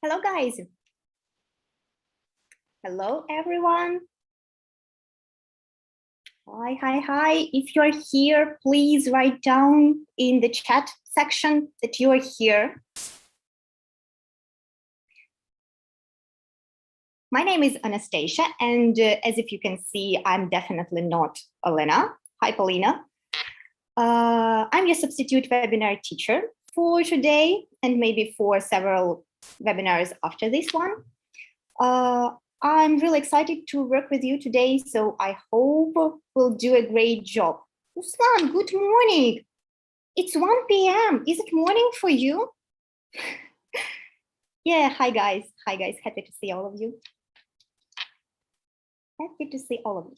Hello, guys. Hello, everyone. Hi. If you're here, please write down in the chat section that you are here. My name is Anastasia, and as if you can see, I'm definitely not Elena. Hi, Paulina. I'm your substitute webinar teacher for today and maybe for several webinars after this one. I'm really excited to work with you today, so I hope we'll do a great job. Ruslan, good morning. It's 1 p.m. Is it morning for you? Yeah, hi guys. Happy to see all of you. Happy to see all of you.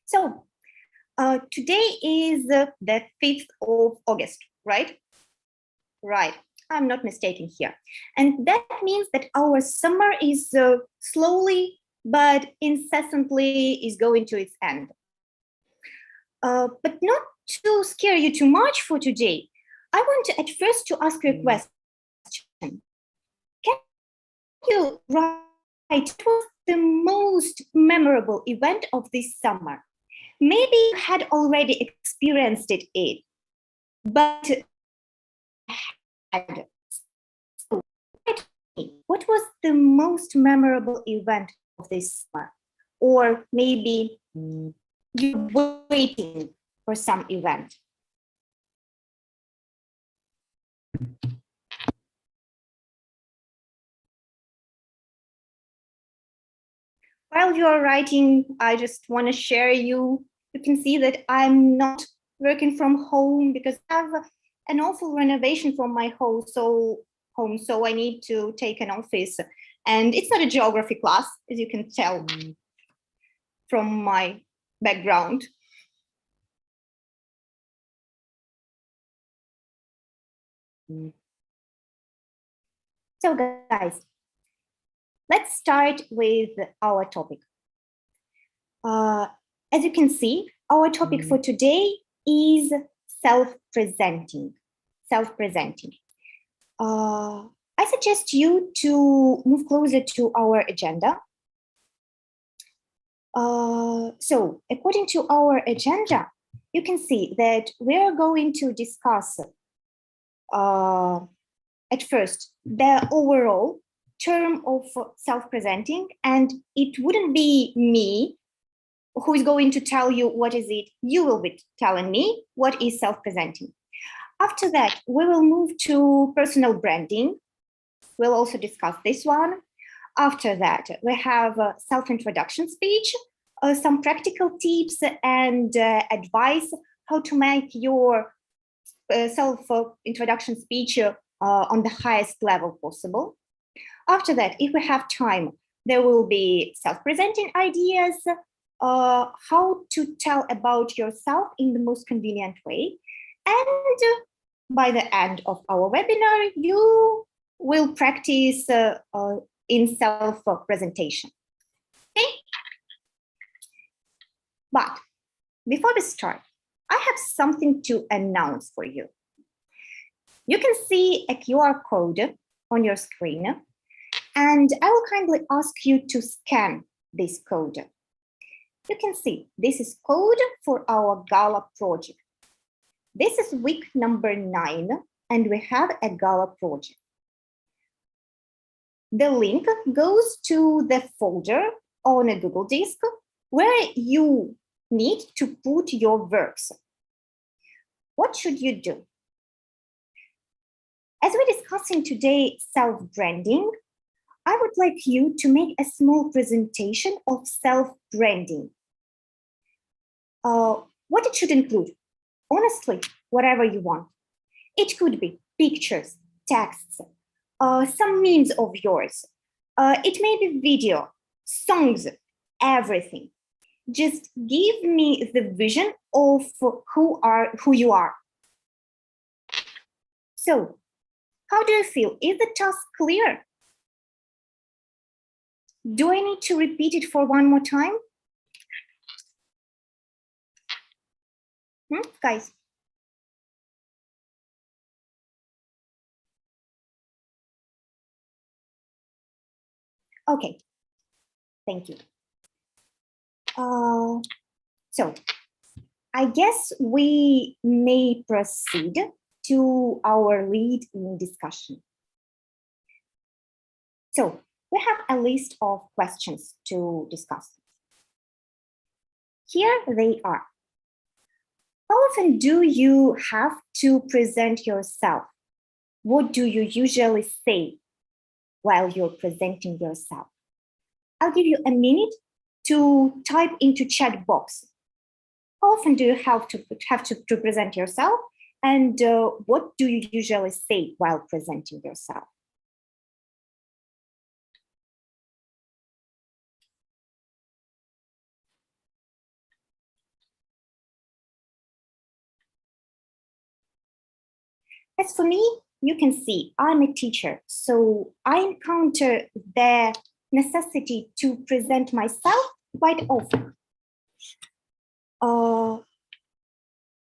So today is the 5th of August, right? Right. I'm not mistaken here. And that means that our summer is slowly but incessantly is going to its end. But not to scare you too much for today, I want to at first to ask you a question. Can you write what was the most memorable event of this summer? Maybe you had already experienced it, but so, what was the most memorable event of this summer? Or maybe you're waiting for some event. While you're writing, I just want to share you can see that I'm not working from home because I have an awful renovation from my home, so I need to take an office. And it's not a geography class, as you can tell from my background. So guys, let's start with our topic. As you can see, our topic for today is self-presenting. I suggest you to move closer to our agenda. So according to our agenda, you can see that we're going to discuss at first the overall term of self-presenting, and it wouldn't be me who is going to tell you what is it. You will be telling me what is self-presenting. After that, we will move to personal branding. We'll also discuss this one. After that, we have a self-introduction speech, some practical tips and advice how to make your self-introduction speech on the highest level possible. After that, if we have time, there will be self-presenting ideas, how to tell about yourself in the most convenient way. And by the end of our webinar, you will practice in self-presentation. Okay? But before we start, I have something to announce for you. You can see a QR code on your screen, and I will kindly ask you to scan this code. You can see this is code for our Gala project. This is week number 9, and we have a Gala project. The link goes to the folder on a Google Disk where you need to put your works. What should you do? As we're discussing today self-branding, I would like you to make a small presentation of self-branding. What it should include? Honestly, whatever you want. It could be pictures, texts, some memes of yours. It may be video, songs, everything. Just give me the vision of who you are. So, how do you feel? Is the task clear? Do I need to repeat it for one more time? Guys? Okay, thank you. So I guess we may proceed to our read-in discussion. So we have a list of questions to discuss. Here they are. How often do you have to present yourself? What do you usually say while you're presenting yourself? I'll give you a minute to type into chat box. How often do you have to present yourself? And what do you usually say while presenting yourself? As for me, you can see I'm a teacher, so I encounter the necessity to present myself quite often.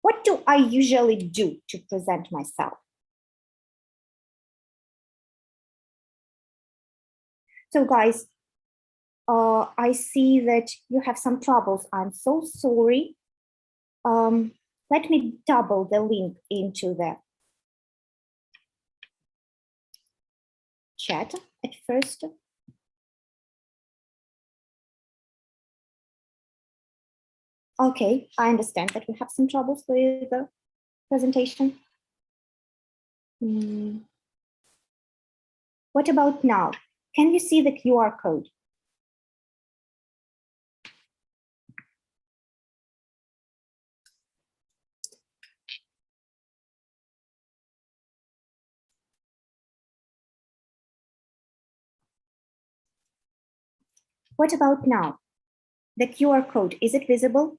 What do I usually do to present myself? So guys, I see that you have some troubles. I'm so sorry. Let me double the link into the chat at first. Okay, I understand that we have some troubles with the presentation. What about now? Can you see the QR code? What about now? The QR code, is it visible?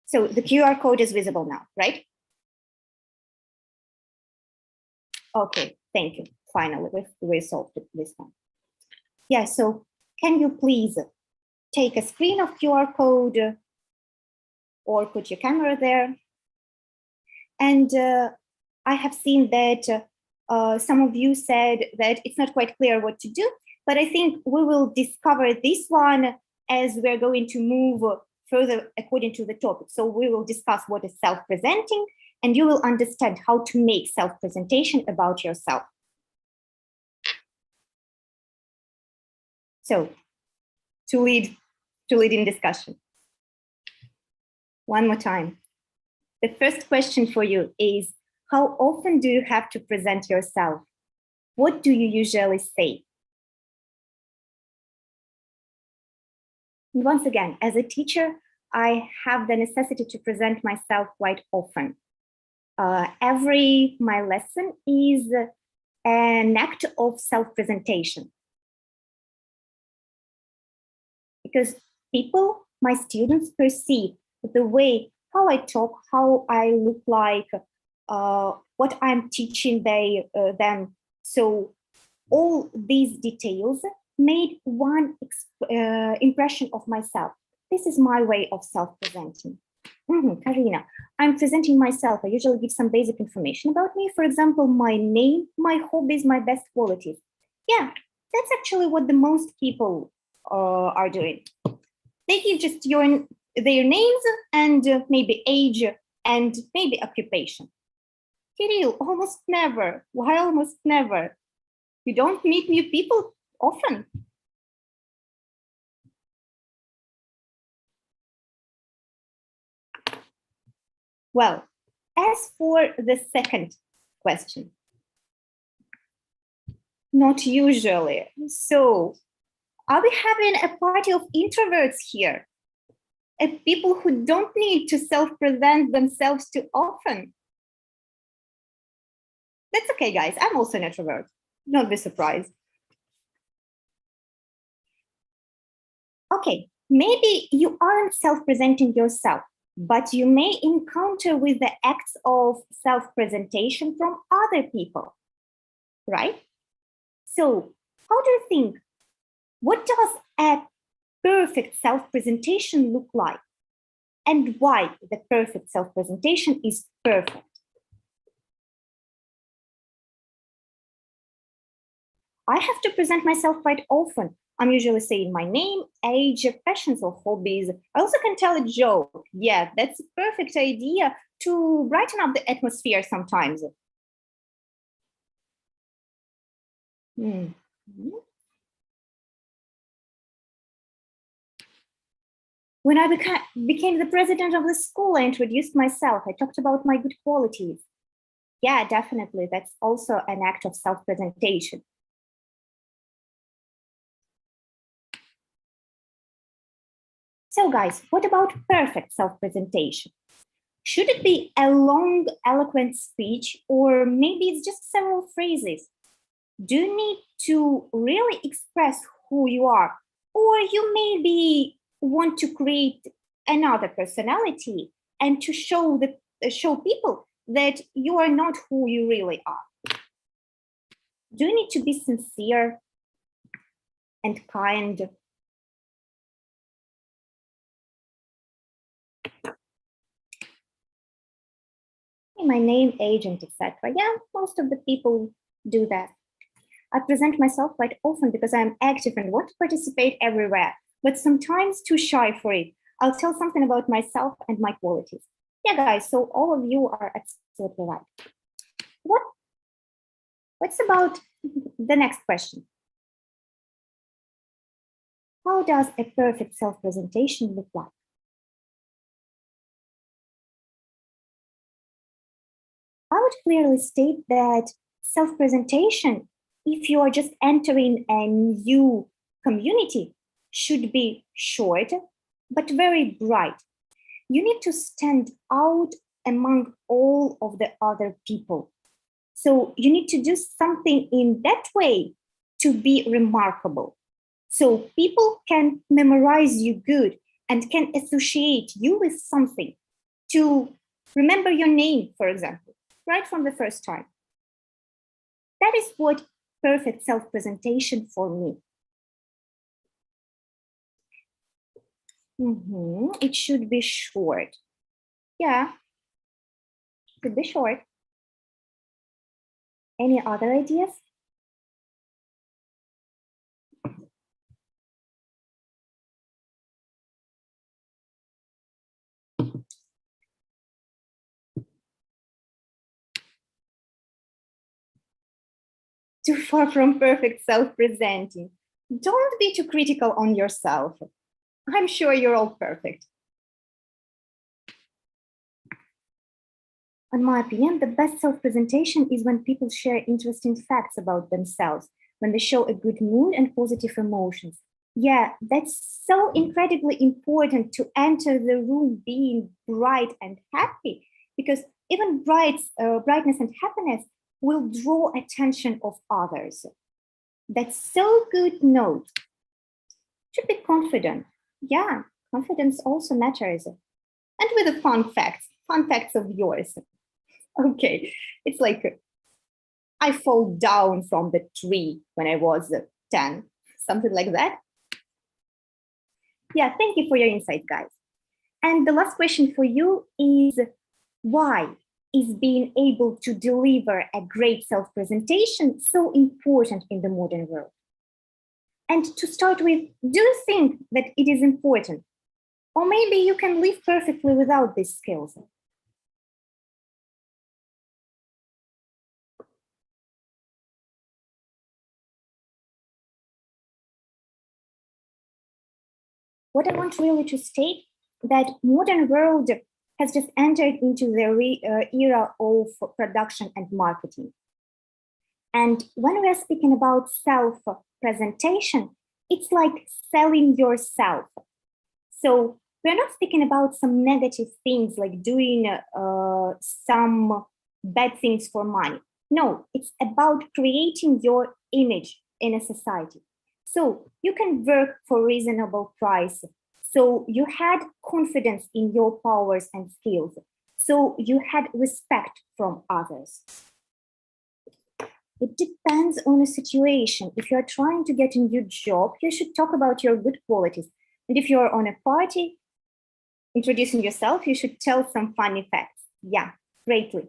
So the QR code is visible now, right? Okay, thank you. Finally, we solved this one. Yeah, so can you please take a screen of QR code or put your camera there? And I have seen that some of you said that it's not quite clear what to do, but I think we will discover this one as we're going to move further according to the topic. So we will discuss what is self-presenting, and you will understand how to make self-presentation about yourself. So to lead in discussion. One more time. The first question for you is, how often do you have to present yourself? What do you usually say? And once again, as a teacher, I have the necessity to present myself quite often. My lesson is an act of self-presentation. Because people, my students, perceive the way how I talk, how I look like, what I'm teaching them. So all these details made one impression of myself. This is my way of self-presenting. Karina, I'm presenting myself. I usually give some basic information about me. For example, my name, my hobbies, my best qualities. Yeah, that's actually what the most people are doing. They give just their names and maybe age and maybe occupation. Kirill, almost never. Why almost never? You don't meet new people often. Well, as for the second question, not usually. So are we having a party of introverts here? People who don't need to self-present themselves too often? That's okay, guys. I'm also an introvert. Don't be surprised. Okay, maybe you aren't self-presenting yourself, but you may encounter with the acts of self-presentation from other people, right? So how do you think, what does a perfect self-presentation look like? And why the perfect self-presentation is perfect? I have to present myself quite often. I'm usually saying my name, age, passions, or hobbies. I also can tell a joke. Yeah, that's a perfect idea to brighten up the atmosphere sometimes. Hmm. When I became the president of the school, I introduced myself. I talked about my good qualities. Yeah, definitely. That's also an act of self-presentation. So guys, what about perfect self-presentation? Should it be a long, eloquent speech, or maybe it's just several phrases? Do you need to really express who you are? Or you maybe want to create another personality and to show people that you are not who you really are? Do you need to be sincere and kind? My name, age, and etc. Yeah, most of the people do that. I present myself quite often because I'm active and want to participate everywhere, but sometimes too shy for it. I'll tell something about myself and my qualities. Yeah, guys, so all of you are absolutely right. What, what's about the next question? How does a perfect self-presentation look like? I would clearly state that self-presentation, if you are just entering a new community, should be short, but very bright. You need to stand out among all of the other people. So you need to do something in that way to be remarkable. So people can memorize you good and can associate you with something to remember your name, for example, right from the first time. That is what perfect self-presentation for me. It should be short. Yeah, it should be short. Any other ideas? Too far from perfect self-presenting. Don't be too critical on yourself. I'm sure you're all perfect. In my opinion, the best self-presentation is when people share interesting facts about themselves, when they show a good mood and positive emotions. Yeah, that's so incredibly important to enter the room being bright and happy, because even brightness and happiness will draw attention of others. That's so good note. Should be confident. Yeah, confidence also matters. And with the fun facts of yours. Okay, it's like I fall down from the tree when I was 10, something like that. Yeah, thank you for your insight, guys. And the last question for you is, why is being able to deliver a great self-presentation so important in the modern world? And to start with, do you think that it is important? Or maybe you can live perfectly without these skills? What I want really to state that modern world has just entered into the era of production and marketing. And when we are speaking about self-presentation, it's like selling yourself. So we're not speaking about some negative things like doing some bad things for money. No, it's about creating your image in a society. So you can work for reasonable price. So you had confidence in your powers and skills. So you had respect from others. It depends on the situation. If you're trying to get a new job, you should talk about your good qualities. And if you're on a party, introducing yourself, you should tell some funny facts. Yeah, greatly.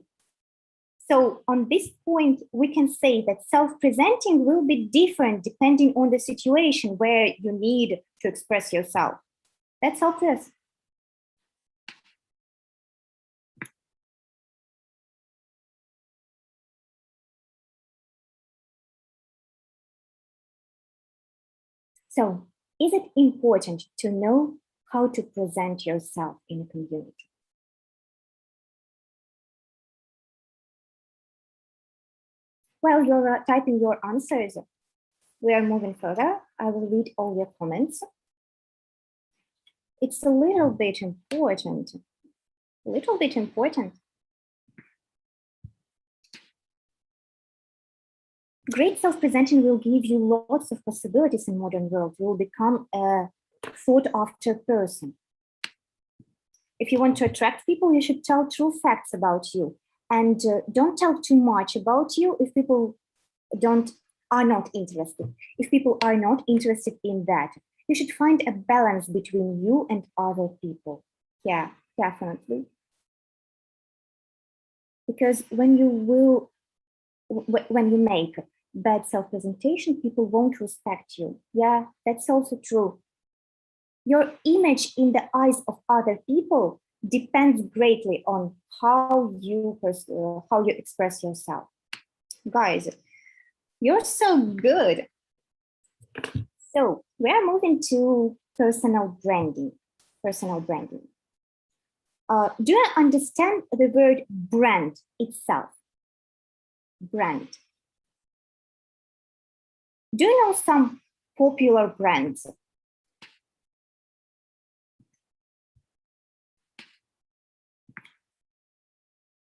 So on this point, we can say that self-presenting will be different depending on the situation where you need to express yourself. That's obvious. So is it important to know how to present yourself in a community? While you're typing your answers, we are moving further. I will read all your comments. It's a little bit important. A little bit important. Great self-presenting will give you lots of possibilities in modern world. You will become a sought-after person. If you want to attract people, you should tell true facts about you. And don't tell too much about you if people are not interested. If people are not interested in that, you should find a balance between you and other people. Yeah, definitely. Because when you make bad self-presentation, people won't respect you. Yeah, that's also true. Your image in the eyes of other people depends greatly on how you express yourself. Guys, you're so good. So we're moving to personal branding. Personal branding. Do you understand the word brand itself? Brand. Do you know some popular brands?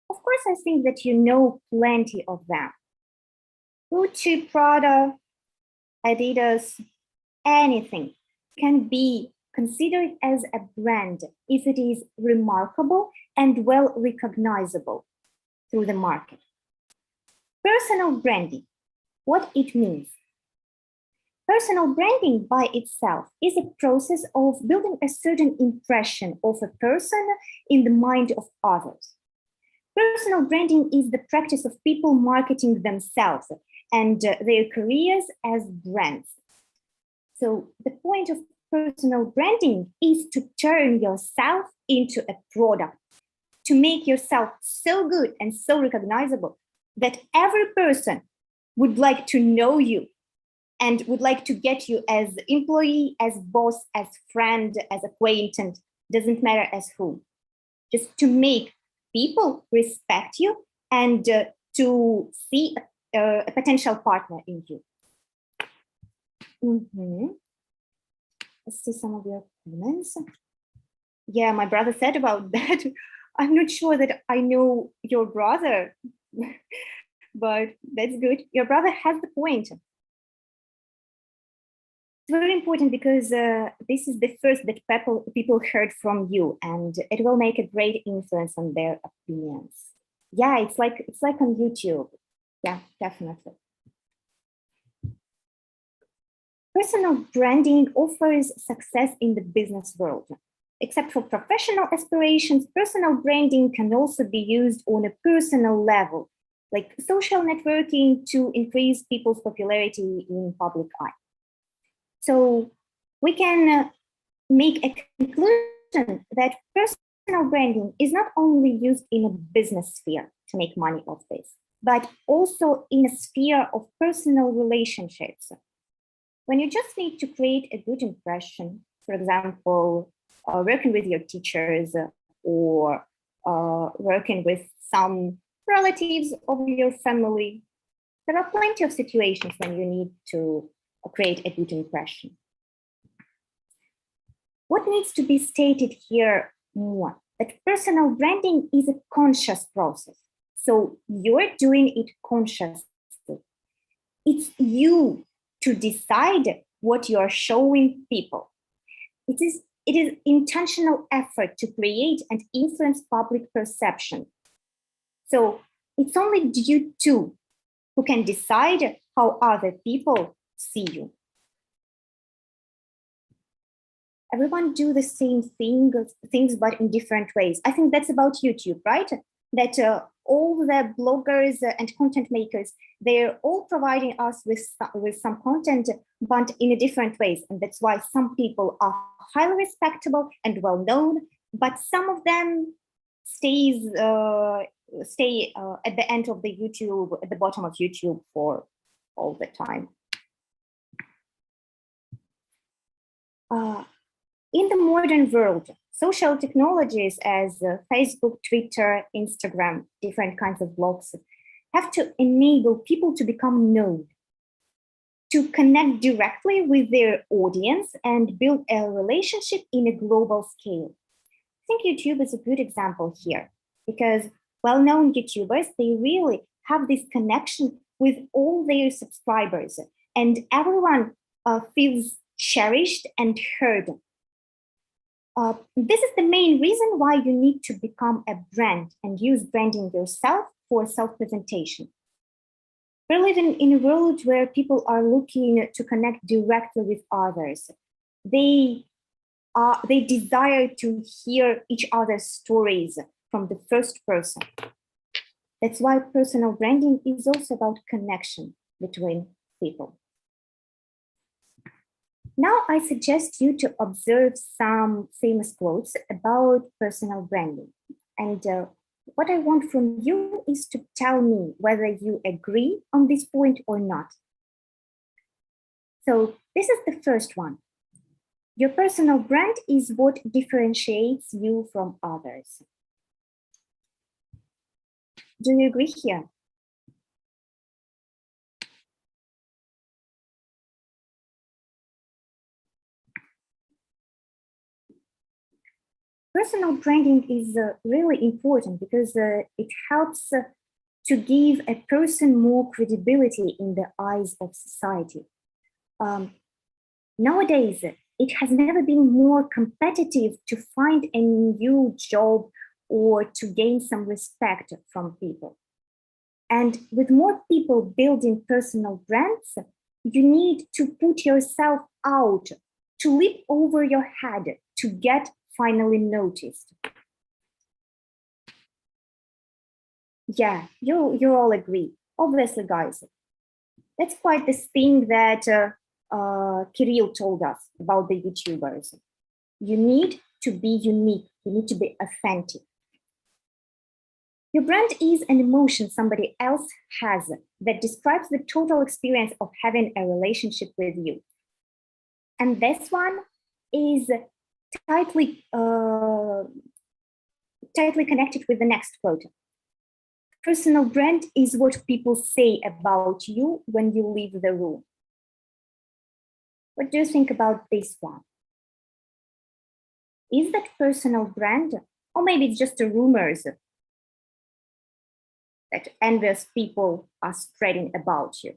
Of course, I think that you know plenty of them. Gucci, Prada, Adidas, anything can be considered as a brand if it is remarkable and well recognizable through the market. Personal branding, what it means. Personal branding by itself is a process of building a certain impression of a person in the mind of others. Personal branding is the practice of people marketing themselves and their careers as brands. So the point of personal branding is to turn yourself into a product, to make yourself so good and so recognizable that every person would like to know you and would like to get you as employee, as boss, as friend, as acquaintance, doesn't matter as who. Just to make people respect you and to see a potential partner in you. Let's see some of your comments. Yeah, my brother said about that. I'm not sure that I know your brother, but that's good. Your brother has the point. It's very important because this is the first that people heard from you, and it will make a great influence on their opinions. Yeah, it's like on YouTube. Yeah, definitely. Personal branding offers success in the business world. Except for professional aspirations, personal branding can also be used on a personal level, like social networking to increase people's popularity in public eye. So we can make a conclusion that personal branding is not only used in a business sphere to make money off this, but also in a sphere of personal relationships. When you just need to create a good impression, for example, working with your teachers or working with some relatives of your family, there are plenty of situations when you need to create a good impression. What needs to be stated here more? That personal branding is a conscious process. So you're doing it consciously. It's you to decide what you're showing people. It is intentional effort to create and influence public perception. So it's only due to who can decide how other people see you. Everyone do the same things, but in different ways. I think that's about YouTube, right? That all the bloggers and content makers, they're all providing us with some content, but in a different ways. And that's why some people are highly respectable and well-known, but some of them stay at the end of the YouTube, at the bottom of YouTube for all the time. In the modern world, social technologies as Facebook, Twitter, Instagram, different kinds of blogs have to enable people to become known, to connect directly with their audience and build a relationship in a global scale. I think YouTube is a good example here because well-known YouTubers, they really have this connection with all their subscribers and everyone feels cherished and heard. This is the main reason why you need to become a brand and use branding yourself for self-presentation. We're living in a world where people are looking to connect directly with others. They desire to hear each other's stories from the first person. That's why personal branding is also about connection between people. Now I suggest you to observe some famous quotes about personal branding. And what I want from you is to tell me whether you agree on this point or not. So this is the first one. Your personal brand is what differentiates you from others. Do you agree here? Personal branding is really important because it helps to give a person more credibility in the eyes of society. Nowadays, it has never been more competitive to find a new job or to gain some respect from people. And with more people building personal brands, you need to put yourself out, to leap over your head, to get finally noticed. Yeah, you all agree. Obviously, guys, that's quite this thing that Kirill told us about the YouTubers. You need to be unique. You need to be authentic. Your brand is an emotion somebody else has that describes the total experience of having a relationship with you. And this one is tightly connected with the next quote. Personal brand is what people say about you when you leave the room. What do you think about this one? Is that personal brand? Or maybe it's just a rumors that envious people are spreading about you?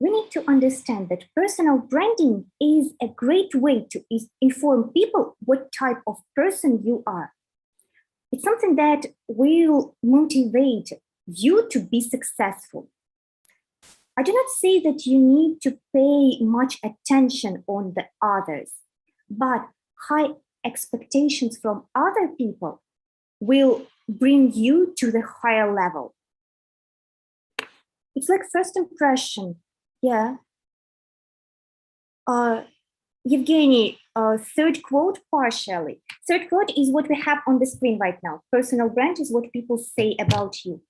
We need to understand that personal branding is a great way to inform people what type of person you are. It's something that will motivate you to be successful. I do not say that you need to pay much attention on the others, but high expectations from other people will bring you to the higher level. It's like first impression. Yeah. Evgeny, third quote partially. Third quote is what we have on the screen right now. Personal brand is what people say about you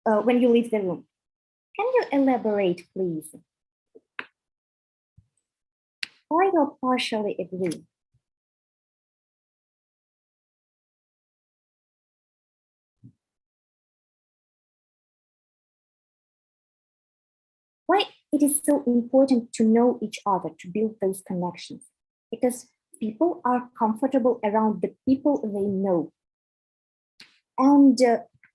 when you leave the room. Can you elaborate, please? Why you partially agree? Why it is so important to know each other, to build those connections? Because people are comfortable around the people they know. And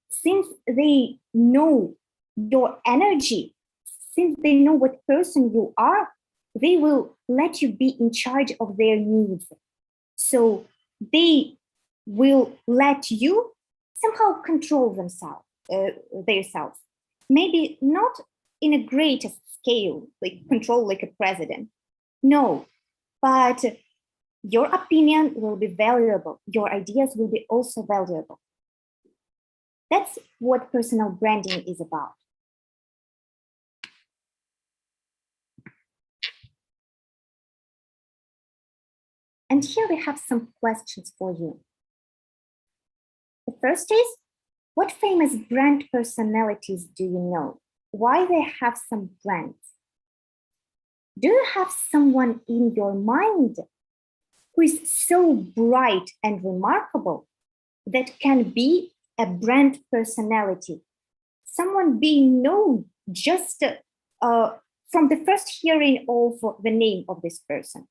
since they know your energy, since they know what person you are, they will let you be in charge of their needs. So they will let you somehow control themselves, themselves. Maybe not in a greater scale, like control like a president. No, but your opinion will be valuable. Your ideas will be also valuable. That's what personal branding is about. And here we have some questions for you. The first is, what famous brand personalities do you know? Why they have some brands? Do you have someone in your mind who is so bright and remarkable that can be a brand personality? Someone being known just from the first hearing of the name of this person.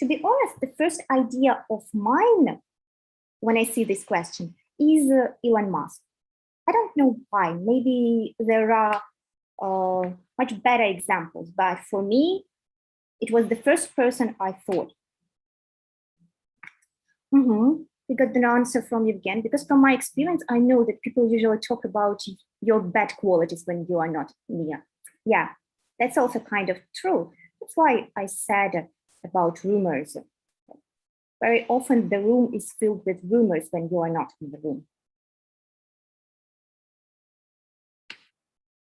To be honest, the first idea of mine when I see this question is Elon Musk. I don't know why. Maybe there are much better examples, but for me, it was the first person I thought. We got the answer from Evgen, because from my experience, I know that people usually talk about your bad qualities when you are not near. Yeah, that's also kind of true. That's why I said about rumors. Very often the room is filled with rumors when you are not in the room.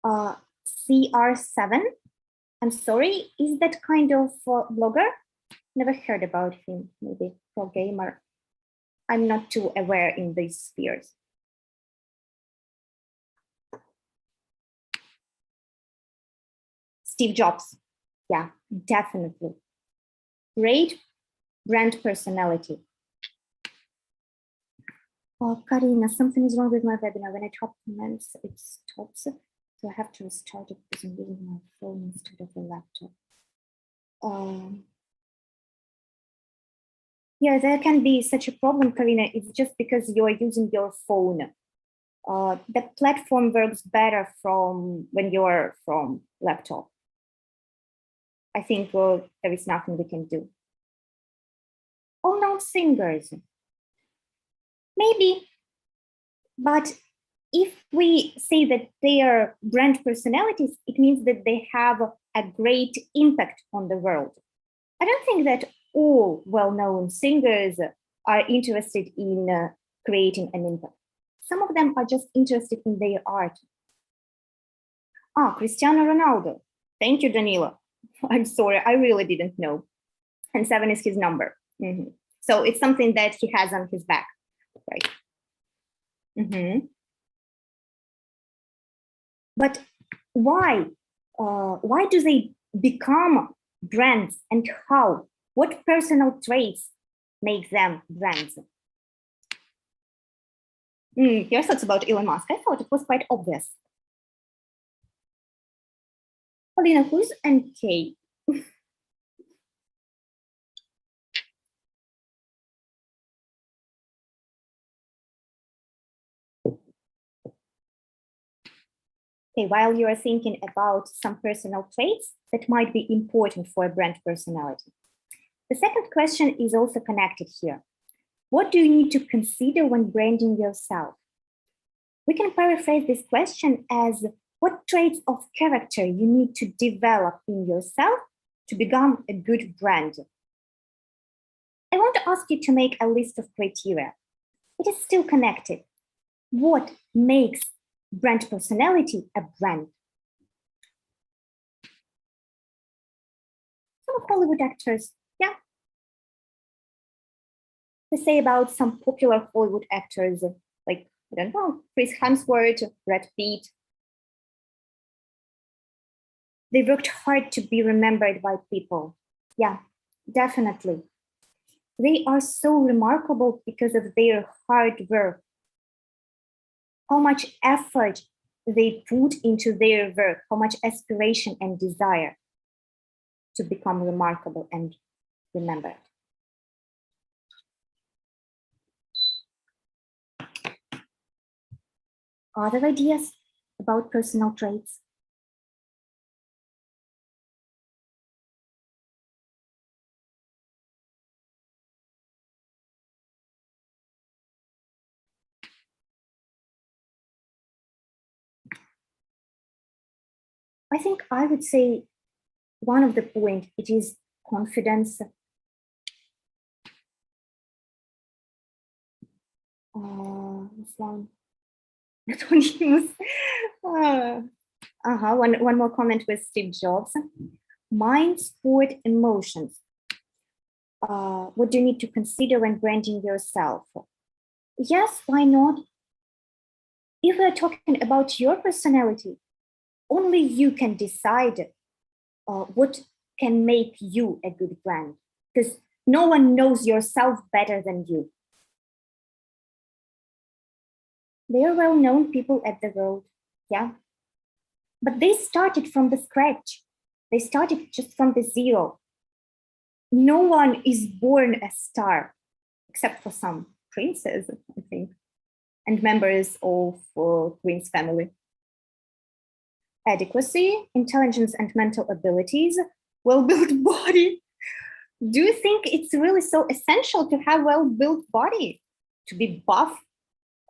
CR7, I'm sorry, is that kind of blogger? Never heard about him, maybe pro gamer. I'm not too aware in these spheres. Steve Jobs, yeah, definitely. Great brand personality. Oh, Karina, something is wrong with my webinar. When I type comments, it stops. So I have to restart it because I'm using my phone instead of the laptop. Yeah, there can be such a problem, Karina. It's just because you're using your phone. The platform works better from when you're from laptop. I think there is nothing we can do. Oh, no, singers. Maybe, but if we say that they are brand personalities, it means that they have a great impact on the world. I don't think that all well-known singers are interested in creating an impact. Some of them are just interested in their art. Cristiano Ronaldo. Thank you, Danilo. I'm sorry, I really didn't know. And 7 is his number. So it's something that he has on his back, right? But why? Why do they become brands, and how? What personal traits make them brands? Your thoughts about Elon Musk? I thought it was quite obvious. Paulina, who's NK? Okay, while you are thinking about some personal traits that might be important for a brand personality, the second question is also connected here. What do you need to consider when branding yourself? We can paraphrase this question as what traits of character you need to develop in yourself to become a good brand. I want to ask you to make a list of criteria. It is still connected. What makes brand personality a brand? Some Hollywood actors, yeah. They say about some popular Hollywood actors, like, I don't know, Chris Hemsworth, Brad Pitt. They worked hard to be remembered by people. Yeah, definitely. They are so remarkable because of their hard work. How much effort they put into their work, how much aspiration and desire to become remarkable and remembered. Other ideas about personal traits? I think I would say one of the point, it is confidence. This one, that one use. One more comment with Steve Jobs. Mind, sport, emotions. What do you need to consider when branding yourself? Yes, why not? If we're talking about your personality, only you can decide what can make you a good brand, because no one knows yourself better than you. They are well-known people at the road, yeah. But they started from the scratch. They started just from the zero. No one is born a star, except for some princes, I think, and members of Queen's family. Adequacy, intelligence, and mental abilities, well-built body. Do you think it's really so essential to have well-built body, to be buff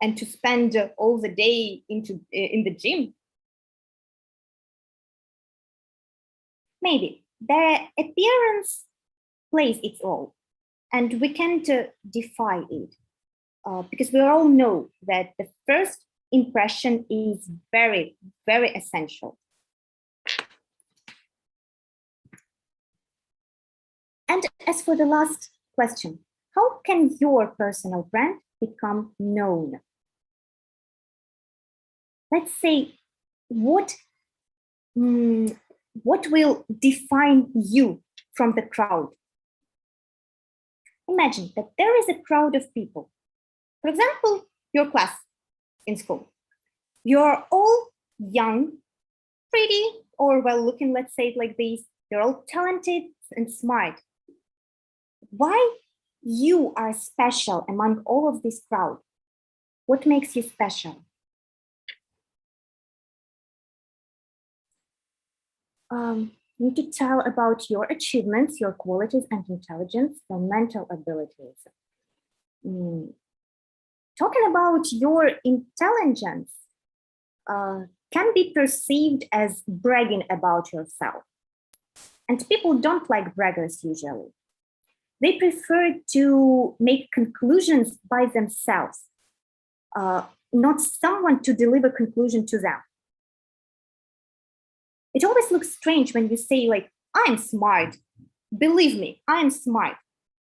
and to spend all the day in the gym? Maybe. The appearance plays its role, and we can't defy it, because we all know that the first impression is very, very essential. And as for the last question, how can your personal brand become known? Let's say, what will define you from the crowd? Imagine that there is a crowd of people. For example, your class in school. You're all young, pretty, or well-looking, let's say it like this. You're all talented and smart. Why you are special among all of this crowd? What makes you special? You need to tell about your achievements, your qualities and intelligence, your mental abilities. Talking about your intelligence can be perceived as bragging about yourself. And people don't like braggers usually. They prefer to make conclusions by themselves, not someone to deliver conclusion to them. It always looks strange when you say like, I'm smart. Believe me, I'm smart.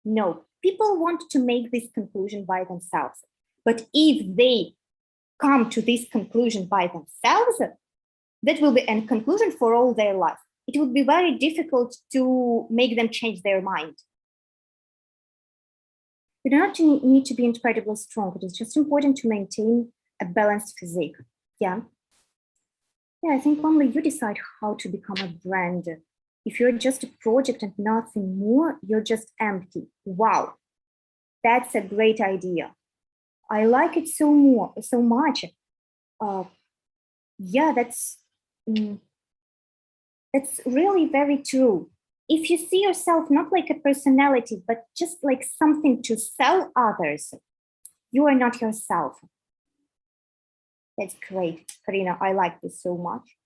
No, people want to make this conclusion by themselves. But if they come to this conclusion by themselves, that will be a conclusion for all their life. It would be very difficult to make them change their mind. You do not need to be incredibly strong. It is just important to maintain a balanced physique. Yeah. Yeah, I think only you decide how to become a brand. If you're just a project and nothing more, you're just empty. Wow, that's a great idea. I like it so much. Yeah, that's really very true. If you see yourself not like a personality, but just like something to sell others, you are not yourself. That's great, Karina. I like this so much.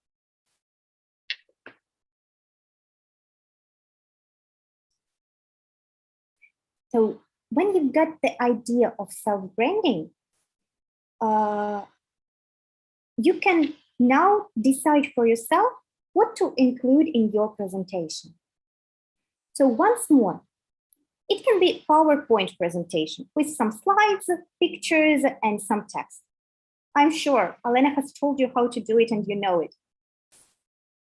So when you get the idea of self-branding, you can now decide for yourself what to include in your presentation. So once more, it can be a PowerPoint presentation with some slides, pictures, and some text. I'm sure Alena has told you how to do it and you know it.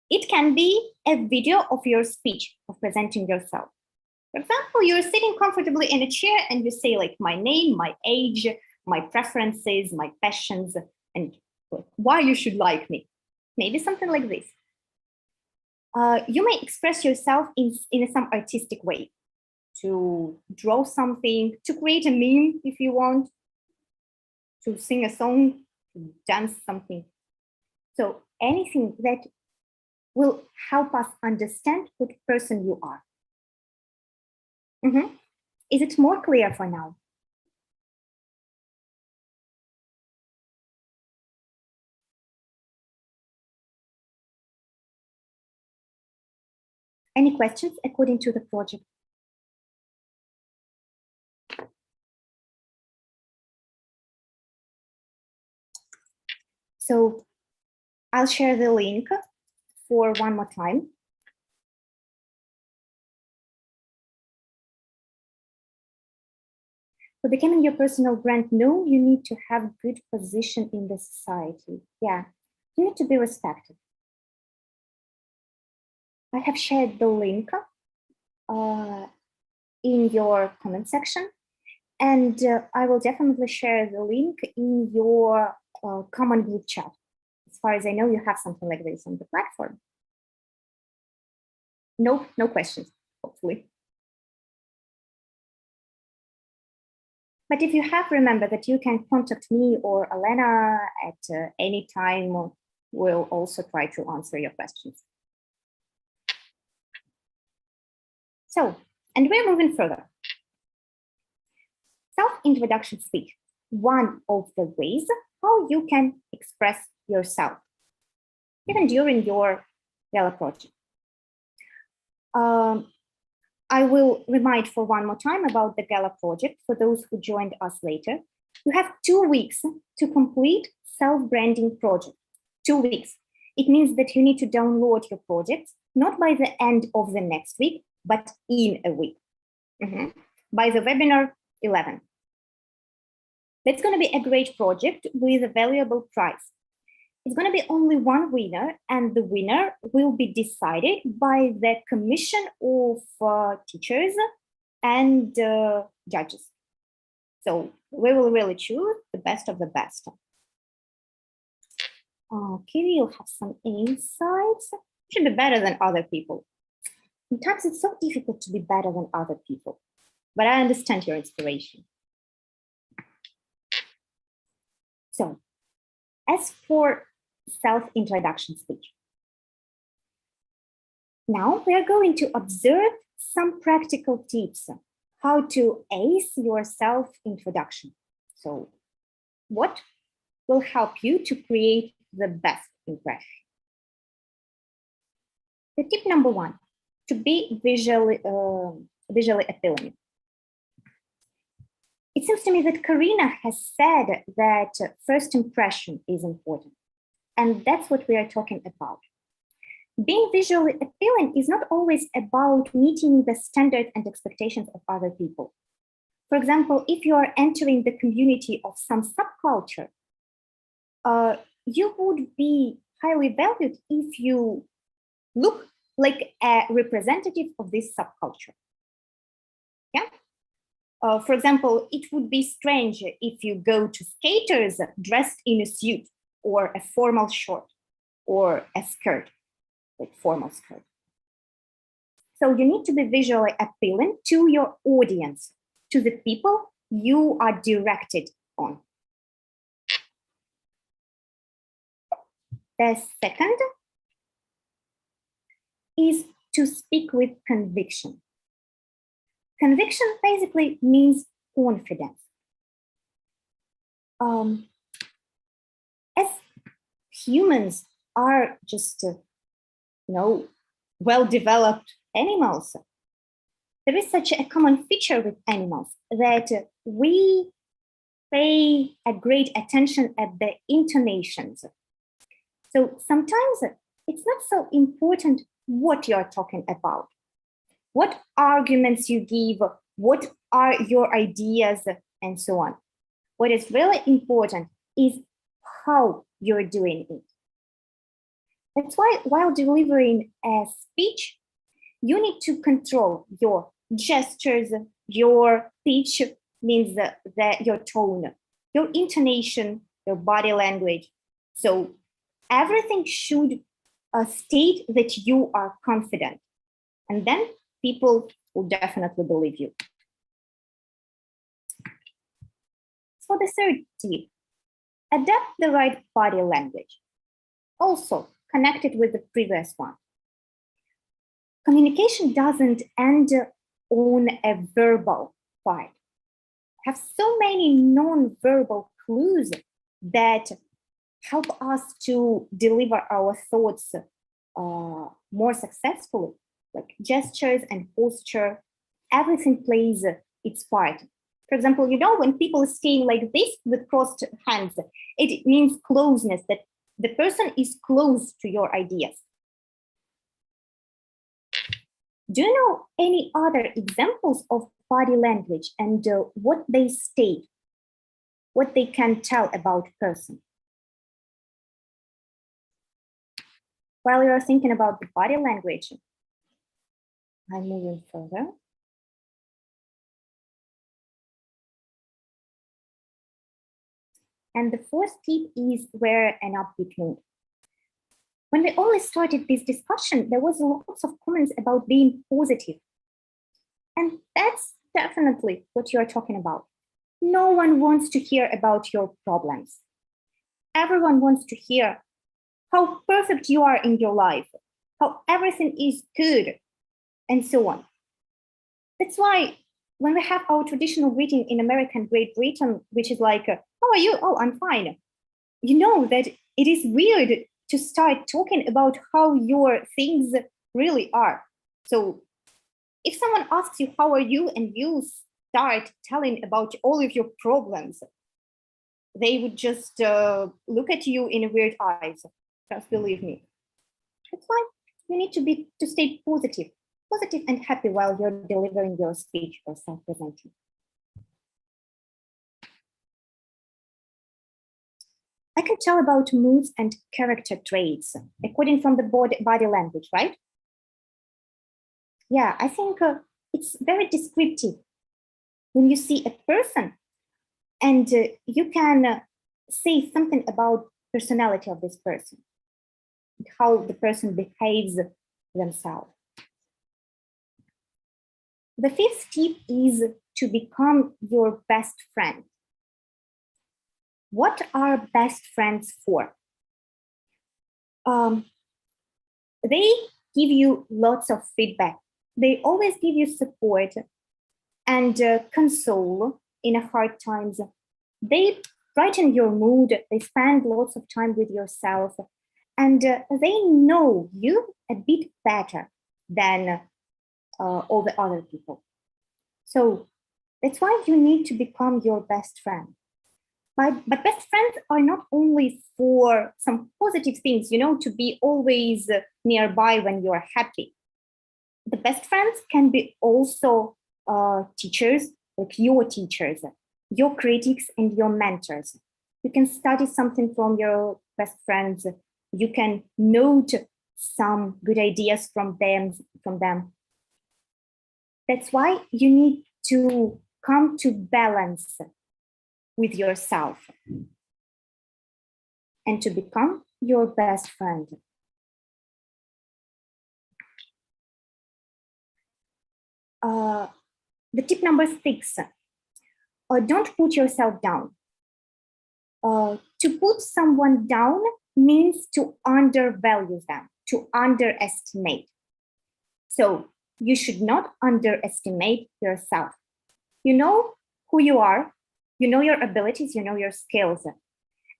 It can be a video of your speech, of presenting yourself. For example, you're sitting comfortably in a chair and you say like my name, my age, my preferences, my passions, and why you should like me. Maybe something like this. You may express yourself in some artistic way, to draw something, to create a meme if you want, to sing a song, to dance something. So anything that will help us understand what person you are. Is it more clear for now? Any questions according to the project? So I'll share the link for one more time. For becoming your personal brand, no, you need to have good position in the society. Yeah, you need to be respected. I have shared the link in your comment section, and I will definitely share the link in your common group chat. As far as I know, you have something like this on the platform. No questions, hopefully. But if you have, remember that you can contact me or Elena at any time. We'll also try to answer your questions. So, and we're moving further. Self-introduction speech, one of the ways how you can express yourself, even during your Gala project. I will remind for one more time about the Gala project for those who joined us later. You have 2 weeks to complete self-branding project. 2 weeks. It means that you need to download your projects, not by the end of the next week, but in a week. By the webinar 11. That's going to be a great project with a valuable prize. It's going to be only one winner, and the winner will be decided by the commission of teachers and judges. So we will really choose the best of the best. Okay, you'll have some insights. Should be better than other people. Sometimes it's so difficult to be better than other people, but I understand your inspiration. So, as for self-introduction speech, now we are going to observe some practical tips how to ace your self-introduction. So, what will help you to create the best impression? The tip number 1, to be visually appealing. It seems to me that Karina has said that first impression is important, and that's what we are talking about. Being visually appealing is not always about meeting the standards and expectations of other people. For example, if you are entering the community of some subculture, you would be highly valued if you look like a representative of this subculture. Yeah. For example, it would be strange if you go to skaters dressed in a suit or a formal short or a skirt, like formal skirt. So you need to be visually appealing to your audience, to the people you are directed on. The second is to speak with conviction. Conviction basically means confidence. As humans are just, well-developed animals, there is such a common feature with animals that we pay a great attention at the intonations. So sometimes it's not so important what you're talking about, what arguments you give, what are your ideas, and so on. What is really important is how you're doing it. That's why while delivering a speech, you need to control your gestures, your pitch, means your tone, your intonation, your body language. So everything should state that you are confident, and then people will definitely believe you. For the third tip, adapt the right body language. Also connected with the previous one. Communication doesn't end on a verbal part. We have so many non-verbal clues that help us to deliver our thoughts more successfully. like gestures and posture, everything plays its part. For example, when people are staying like this with crossed hands, it means closeness, that the person is close to your ideas. Do you know any other examples of body language and what they state, what they can tell about person? While you're thinking about the body language, I'm moving further. And the fourth tip is wear an upbeat mood. When we only started this discussion, there was lots of comments about being positive. And that's definitely what you're talking about. No one wants to hear about your problems. Everyone wants to hear how perfect you are in your life, how everything is good, and so on. That's why when we have our traditional greeting in America and Great Britain, which is like, how are you? Oh, I'm fine. You know that it is weird to start talking about how your things really are. So if someone asks you, how are you? And you start telling about all of your problems, they would just look at you in weird eyes. Just believe me. That's why you need to stay positive and happy while you're delivering your speech or self-presenting. I can tell about moods and character traits according from the body language, right? Yeah, I think it's very descriptive when you see a person and you can say something about personality of this person, how the person behaves themselves. The fifth tip is to become your best friend. What are best friends for? They give you lots of feedback. They always give you support and console in hard times. They brighten your mood. They spend lots of time with yourself, and they know you a bit better than all the other people. So that's why you need to become your best friend. But best friends are not only for some positive things, to be always nearby when you are happy. The best friends can be also teachers, like your teachers, your critics, and your mentors. You can study something from your best friends. You can note some good ideas from them. That's why you need to come to balance with yourself and to become your best friend. The tip number 6, don't put yourself down. To put someone down means to undervalue them, to underestimate. So you should not underestimate yourself. You know who you are, you know your abilities, you know your skills,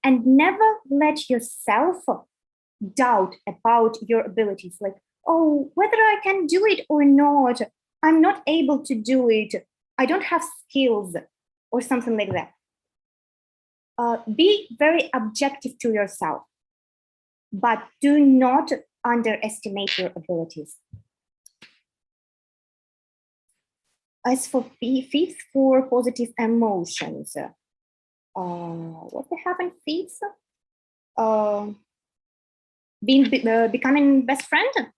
and never let yourself doubt about your abilities, like, oh, whether I can do it or not, I'm not able to do it, I don't have skills, or something like that. Be very objective to yourself, but do not underestimate your abilities. As for fifth, for positive emotions, what we have in fifth? Becoming best friend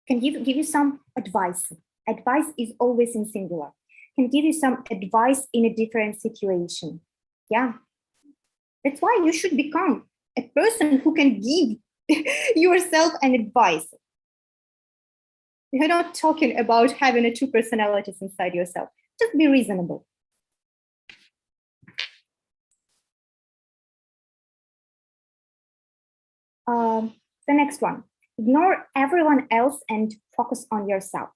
can give you some advice. Advice is always in singular. Can give you some advice in a different situation. Yeah, that's why you should become a person who can give yourself an advice. You're not talking about having two personalities inside yourself. Just be reasonable. The next one, ignore everyone else and focus on yourself.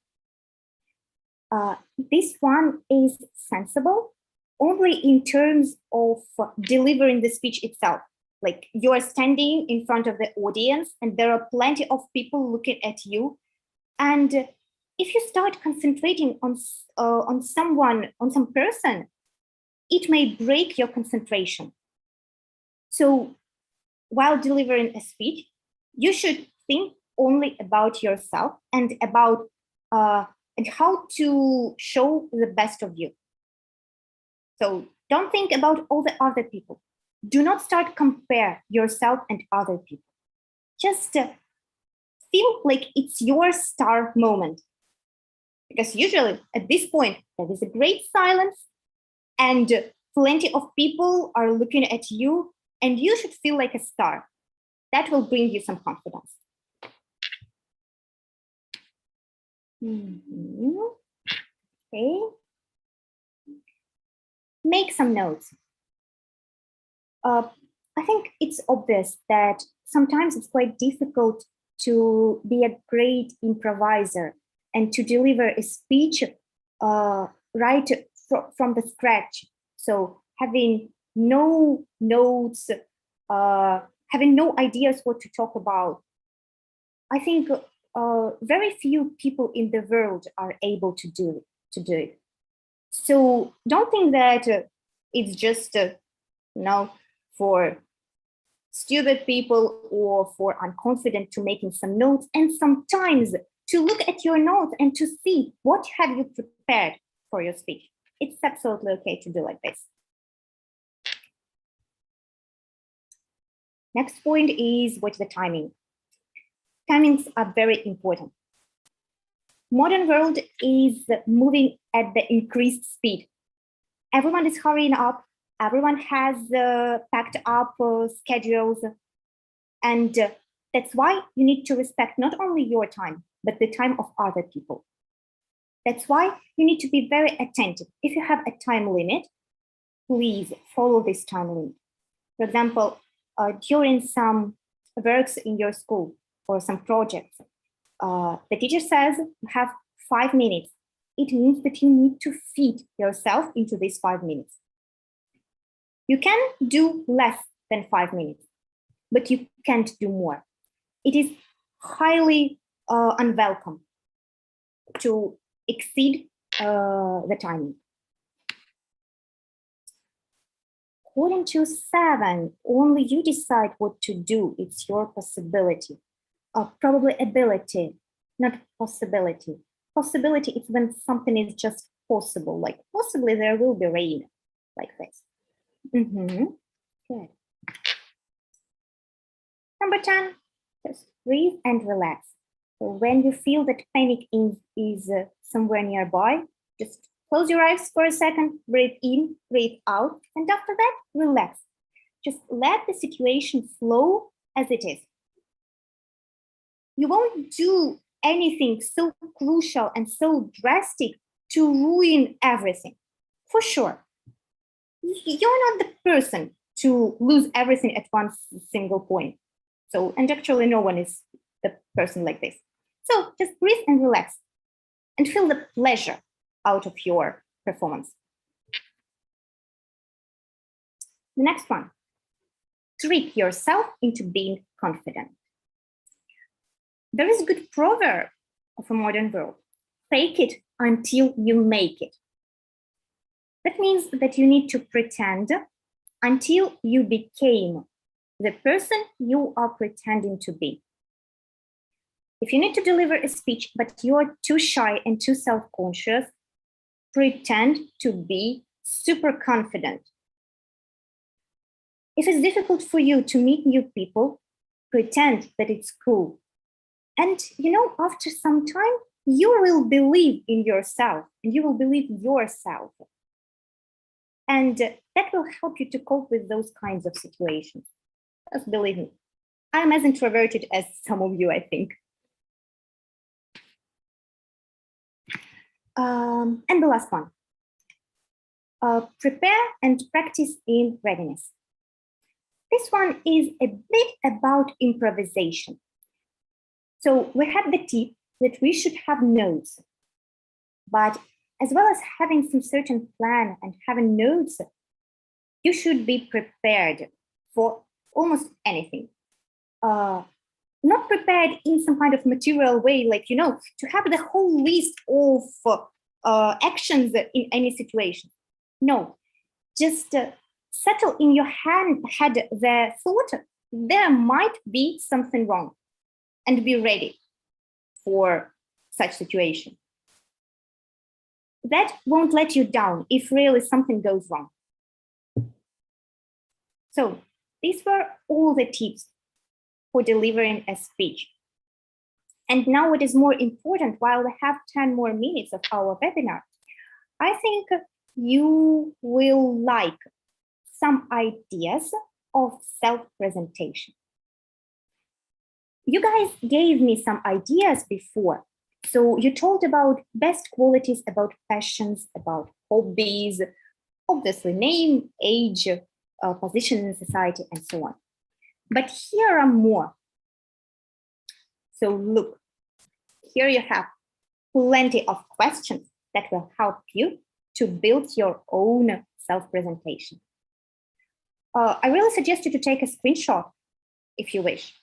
This one is sensible only in terms of delivering the speech itself. Like, you are standing in front of the audience and there are plenty of people looking at you. And if you start concentrating on someone, on some person, it may break your concentration. So while delivering a speech, you should think only about yourself and about and how to show the best of you. So don't think about all the other people. Do not start compare yourself and other people. Just feel like it's your star moment. Because usually at this point, there is a great silence and plenty of people are looking at you, and you should feel like a star. That will bring you some confidence. Okay. Make some notes. I think it's obvious that sometimes it's quite difficult to be a great improviser and to deliver a speech right from the scratch. So having no notes, having no ideas what to talk about. I think very few people in the world are able to do it. So don't think that it's just for stupid people or for unconfident to making some notes, and sometimes to look at your notes and to see what have you prepared for your speech. It's absolutely okay to do like this. Next point is what's the timing. Timings are very important. Modern world is moving at the increased speed. Everyone is hurrying up. Everyone has packed up schedules. And that's why you need to respect not only your time, but the time of other people. That's why you need to be very attentive. If you have a time limit, please follow this time limit. For example, during some works in your school or some projects, the teacher says you have 5 minutes. It means that you need to fit yourself into these 5 minutes. You can do less than 5 minutes, but you can't do more. It is highly unwelcome to exceed the timing. According to 7, only you decide what to do. It's your possibility. Probably ability, not possibility. Possibility is when something is just possible, like possibly there will be rain, like this. Good. Number 10, just breathe and relax. So when you feel that panic is somewhere nearby, just close your eyes for a second, breathe in, breathe out, and after that, relax. Just let the situation flow as it is. You won't do anything so crucial and so drastic to ruin everything, for sure. You're not the person to lose everything at one single point. So, and actually no one is the person like this. So just breathe and relax and feel the pleasure out of your performance. The next one, trick yourself into being confident. There is a good proverb of a modern world, fake it until you make it. That means that you need to pretend until you became the person you are pretending to be. If you need to deliver a speech, but you're too shy and too self-conscious, pretend to be super confident. If it's difficult for you to meet new people, pretend that it's cool. And after some time, you will believe in yourself and you will believe yourself. And that will help you to cope with those kinds of situations. Just believe me, I'm as introverted as some of you, I think. And the last one, prepare and practice in readiness. This one is a bit about improvisation. So we have the tip that we should have notes, but as well as having some certain plan and having notes, you should be prepared for almost anything. not prepared in some kind of material way, like, to have the whole list of actions in any situation. No, just settle in your head the thought there might be something wrong, and be ready for such situation. That won't let you down if really something goes wrong. So these were all the tips for delivering a speech. And now what is more important, while we have 10 more minutes of our webinar, I think you will like some ideas of self-presentation. You guys gave me some ideas before. So you told about best qualities, about passions, about hobbies, obviously name, age, position in society, and so on. But here are more. So look, here you have plenty of questions that will help you to build your own self-presentation. I really suggest you to take a screenshot if you wish.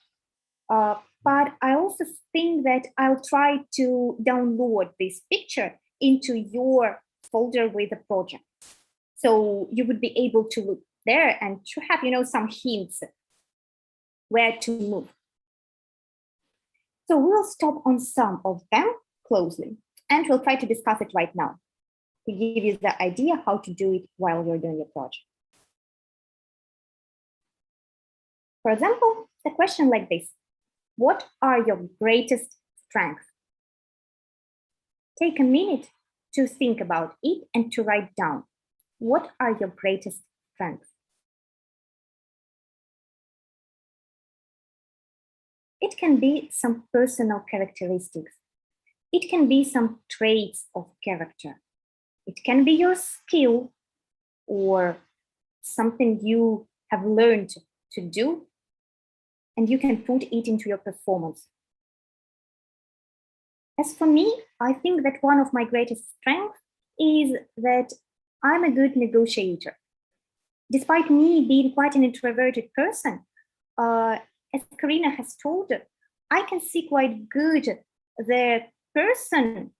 But I also think that I'll try to download this picture into your folder with the project. So you would be able to look there and to have, some hints where to move. So we'll stop on some of them closely, and we'll try to discuss it right now to give you the idea how to do it while you're doing your project. For example, a question like this: what are your greatest strengths? Take a minute to think about it and to write down, what are your greatest strengths? It can be some personal characteristics. It can be some traits of character. It can be your skill or something you have learned to do, and you can put it into your performance. As for me, I think that one of my greatest strengths is that I'm a good negotiator. Despite me being quite an introverted person, as Karina has told, I can see quite good the person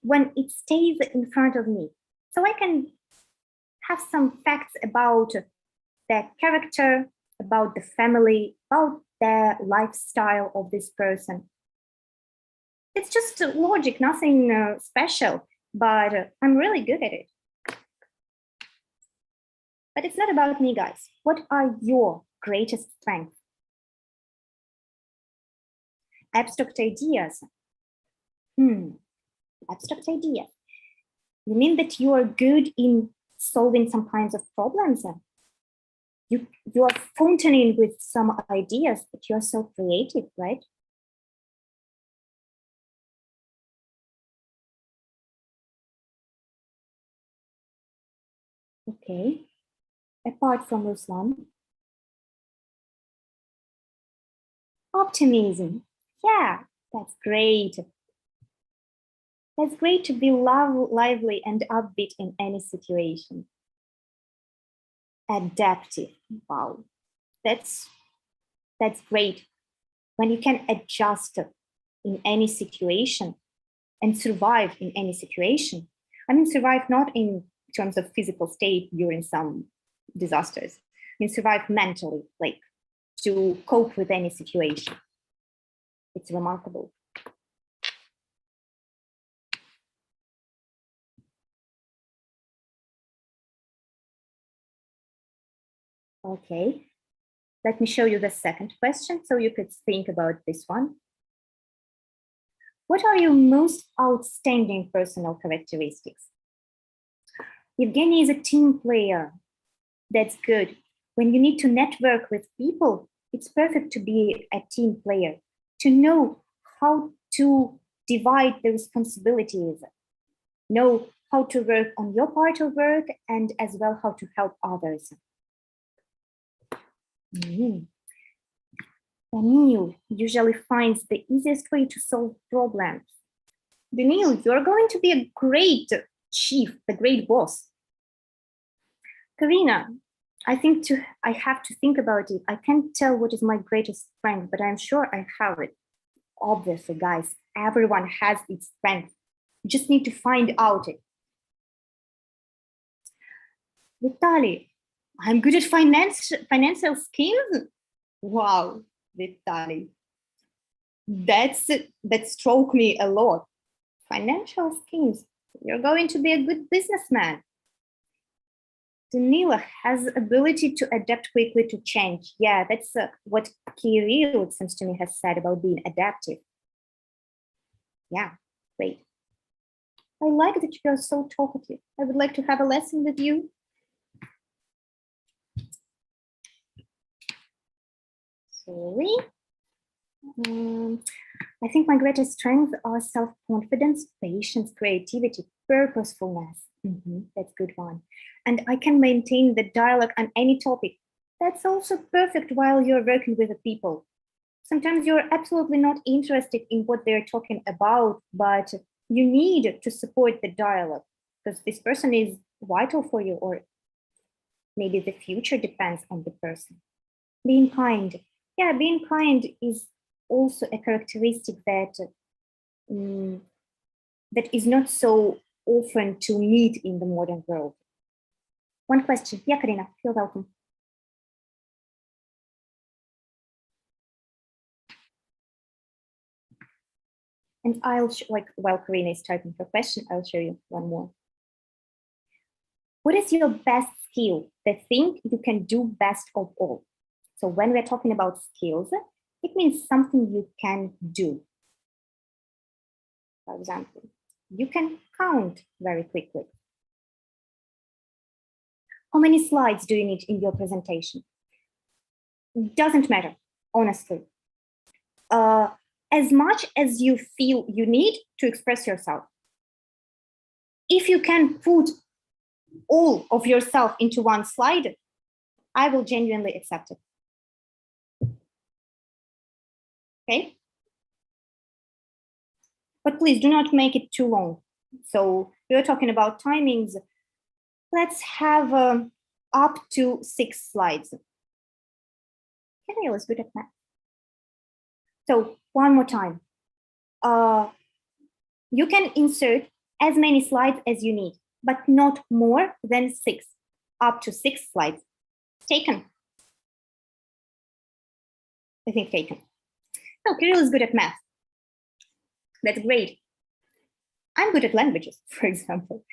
when it stays in front of me. So I can have some facts about the character, about the family, about the lifestyle of this person. It's just logic, nothing special, but I'm really good at it. But it's not about me, guys. What are your greatest strengths? Abstract ideas. Abstract ideas. You mean that you are good in solving some kinds of problems? You are fountaining with some ideas, but you are so creative, right? Okay. Apart from Ruslan. Optimism. Yeah, that's great. That's great to be lively and upbeat in any situation. Adaptive. Wow. That's great. When you can adjust in any situation and survive in any situation. I mean, survive not in terms of physical state during some disasters. I mean, survive mentally, like to cope with any situation. It's remarkable. Okay, let me show you the second question so you could think about this one. What are your most outstanding personal characteristics? Evgeny is a team player. That's good. When you need to network with people, it's perfect to be a team player, to know how to divide the responsibilities, know how to work on your part of work, and as well how to help others. Daniil usually finds the easiest way to solve problems. Daniil, you're going to be a great chief, a great boss. Karina, I have to think about it. I can't tell what is my greatest strength, but I'm sure I have it. Obviously, guys, everyone has its strength. You just need to find out it. Vitaly, I'm good at financial skills. Wow, Vitaly, that struck me a lot. Financial schemes. You're going to be a good businessman. Danila has ability to adapt quickly to change. Yeah, that's what Kirill, it seems to me, has said about being adaptive. Yeah, great. I like that you're so talkative. I would like to have a lesson with you. Sorry. I think my greatest strengths are self-confidence, patience, creativity, purposefulness. That's a good one. And I can maintain the dialogue on any topic. That's also perfect while you're working with the people. Sometimes you're absolutely not interested in what they're talking about, but you need to support the dialogue because this person is vital for you, or maybe the future depends on the person. Being kind. Yeah, being kind is also a characteristic that that is not so often to meet in the modern world. One question. Yeah, Karina, you're welcome. And while Karina is typing her question, I'll show you one more. What is your best skill, the thing you can do best of all? So when we're talking about skills, it means something you can do. For example, you can count very quickly. How many slides do you need in your presentation? Doesn't matter, honestly. As much as you feel you need to express yourself. If you can put all of yourself into one slide, I will genuinely accept it. Okay? But please do not make it too long. So we're talking about timings. Let's have up to 6 slides. Kirill is good at math. So one more time. You can insert as many slides as you need, but not more than 6, up to 6 slides. Taken? I think taken. So Kirill is good at math. That's great. I'm good at languages, for example.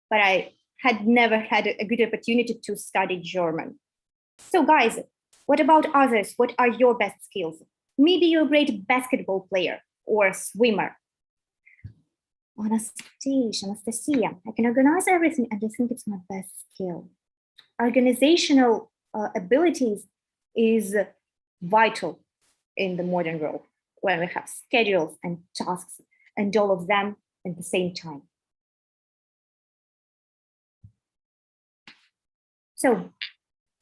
But I had never had a good opportunity to study German. So guys, what about others? What are your best skills? Maybe you're a great basketball player or swimmer. Anastasia, I can organize everything and I think it's my best skill. Organizational abilities is vital in the modern world when we have schedules and tasks and all of them at the same time. So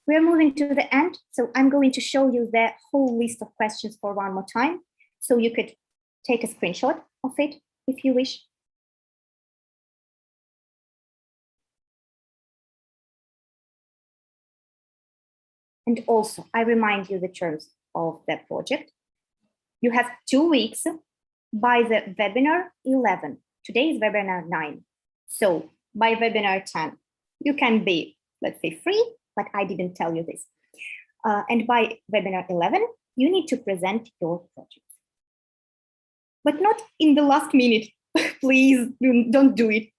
we're moving to the end. So I'm going to show you the whole list of questions for one more time. So you could take a screenshot of it if you wish. And also, I remind you the terms of the project. You have 2 weeks by the webinar 11. Today is webinar 9. So by webinar 10, you can be, let's say, free, but I didn't tell you this. And by webinar 11, you need to present your project. But not in the last minute. Please don't do it.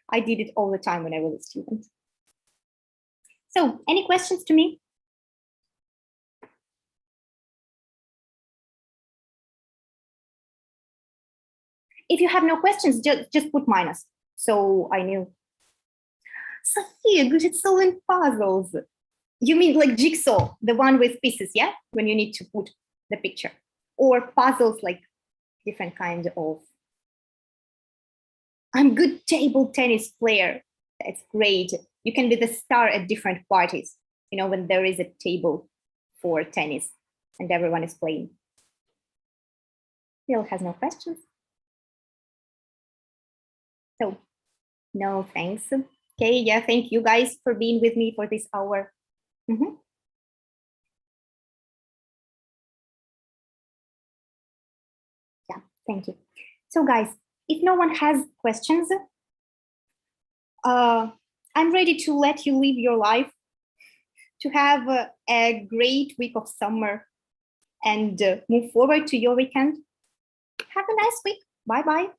I did it all the time when I was a student. So any questions to me? If you have no questions, just put minus. So I knew. Sophia, good at solving puzzles. You mean like jigsaw, the one with pieces, yeah? When you need to put the picture. Or puzzles like different kinds of. I'm good table tennis player. That's great. You can be the star at different parties, you know, when there is a table for tennis and everyone is playing. Bill has no questions. So no thanks. Okay, yeah, thank you guys for being with me for this hour. Mhm. Yeah, thank you. So guys, if no one has questions, I'm ready to let you live your life, to have a great week of summer and move forward to your weekend. Have a nice week. Bye bye.